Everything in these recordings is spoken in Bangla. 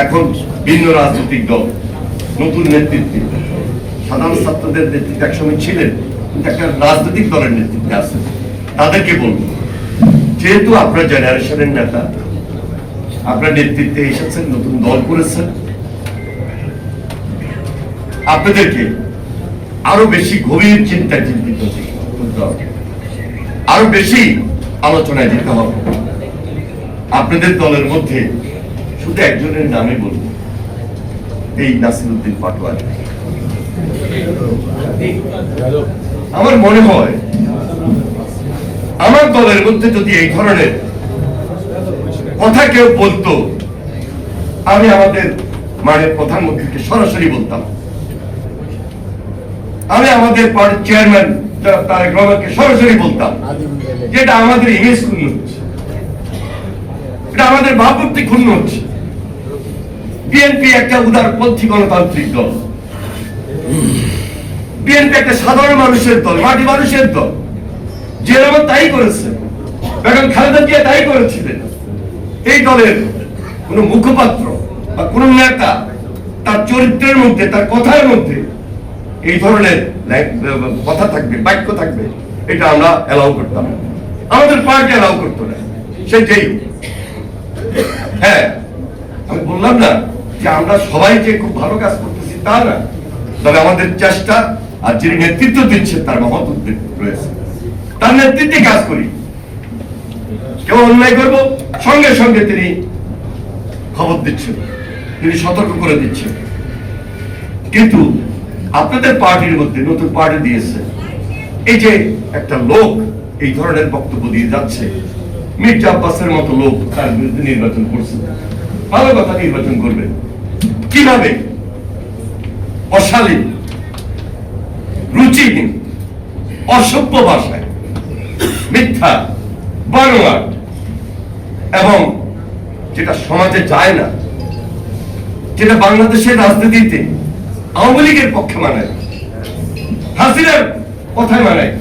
এখন ভিন্ন রাজনৈতিক দল নতুন নেতৃত্বে, সাধারণ ছাত্রদের নেতৃত্বে একসময় ছিলেন, কিন্তু একটা রাজনৈতিক দলের নেতৃত্বে আছেন। তাদেরকে বলবো, যেহেতু আপনার জেনারেশনের নেতা, আপনার নেতৃত্বে এসেছেন, নতুন দল করেছেন, আপনাদেরকে আরো বেশি গভীর চিন্তায় চিন্তিত হতে হবে, আরো বেশি আলোচনায় যেতে হবে। আপনাদের দলের মধ্যে শুধু একজনের নামে বলবো, এই নাসিরউদ্দিন পাটোয়ারি। আমার মনে হয় আমার দলের মধ্যে যদি এই ধরনের কথা কেউ বলতো, আমি আমাদের মাননীয় প্রধানমন্ত্রীকে সরাসরি বলতাম, আমি আমাদের পার্টির চেয়ারম্যান তারেক রহমানকে সরাসরি বলতাম, যেটা আমাদের ইমেজ ক্ষুণ্ণ হচ্ছে, এটা আমাদের ভাবমূর্তি ক্ষুণ্ণ হচ্ছে। বিএনপি একটা উদারপন্থী গণতান্ত্রিক দল, বিএনপি একটা সাধারণ মানুষের দল, মাটি মানুষের দল। যেরকম তাই করেছে, বেগম খালেদা জিয়া তাই করেছিলেন। এই দলের কোন মুখপাত্র বা কোন নেতা তার চরিত্রের মধ্যে, তার কথার মধ্যে এই ধরনের কথা থাকবে, বাক্য থাকবে, এটা আমরা এলাও করতাম, আমাদের পার্টি এলাও করতো না। সেটাই, হ্যাঁ, আমি বললাম না যে আমরা সবাই যে খুব ভালো কাজ করতেছি তা না, তবে আমাদের চেষ্টা আর যিনি নেতৃত্ব দিচ্ছেন তার মহৎ উদ্যোগ রয়েছে, তার নেতৃত্বে কাজ করি। কেউ অন্যায় করবো, সঙ্গে সঙ্গে তিনি খবর দিচ্ছেন, তিনি সতর্ক করে দিচ্ছেন। কিন্তু আপনাদের পার্টির মধ্যে নতুন পার্টি দিয়েছে, এই যে একটা লোক এই ধরনের বক্তব্য দিয়ে যাচ্ছে, মির্জা আব্বাসের মতো লোক তার বিরুদ্ধে নির্বাচন করছে, ভালো কথা, নির্বাচন করবে কিভাবে? অশালীন, রুচিহীন, অসভ্য ভাষায়, মিথ্যা, বানোয়াট, এবং যেটা সমাজে যায় না, যেটা বাংলাদেশের রাজনীতিতে আওয়ামী লীগের পক্ষে মানায়, হাসিনার কথায় মানায়,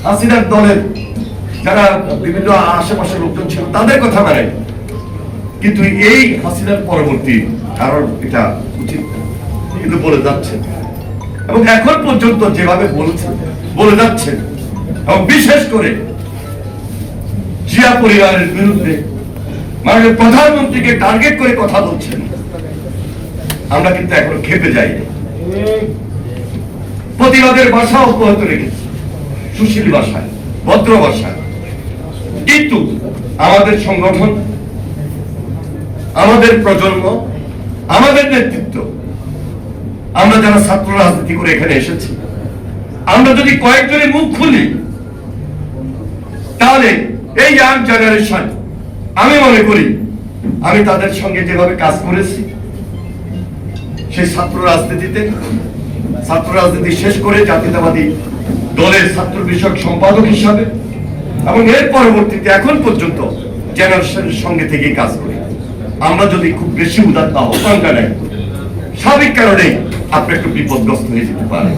হাসিনার দলের যারা বিভিন্ন আশেপাশের লোকজন ছিল তাদের কথা মানায়, কিন্তু এই হাসিনার পরবর্তী কারণ এটা উচিত কিন্তু বলে যাচ্ছেন, এবং এখন পর্যন্ত যেভাবে বলে যাচ্ছেন, এবং বিশেষ করে জিয়া পরিবারের বিরুদ্ধে মাননীয় প্রধানমন্ত্রীকে টার্গেট করে কথা বলছেন, আমরা কিন্তু এখন খেপে যাই, প্রতিবাদের ভাষা অব্যাহত রেখেছি, সুশীল ভাষায়, ভদ্র ভাষায়। কিন্তু আমাদের সংগঠন, আমাদের প্রজন্ম, আমাদের নেতৃত্ব, আমরা যারা ছাত্র রাজনীতি করে এখানে এসেছি, আমরা যদি কয়েকজনের মুখ খুলি, তাহলে এই ইয়াং জেনারেশন, আমি মনে করি আমি তাদের সঙ্গে যেভাবে কাজ করেছি, সেই ছাত্র রাজনীতি শেষ করে জাতীয়তাবাদী দলের ছাত্র বিষয়ক সম্পাদক হিসাবে, এবং এর পরবর্তীতে এখন পর্যন্ত জেনারেশনের সঙ্গে থেকে কাজ করি। আমরা যদি খুব বেশি উদাত্ত আহ্বানটা নেই, স্বাভাবিক কারণে আপনি একটু বিপদগ্রস্ত হয়ে যেতে পারেন।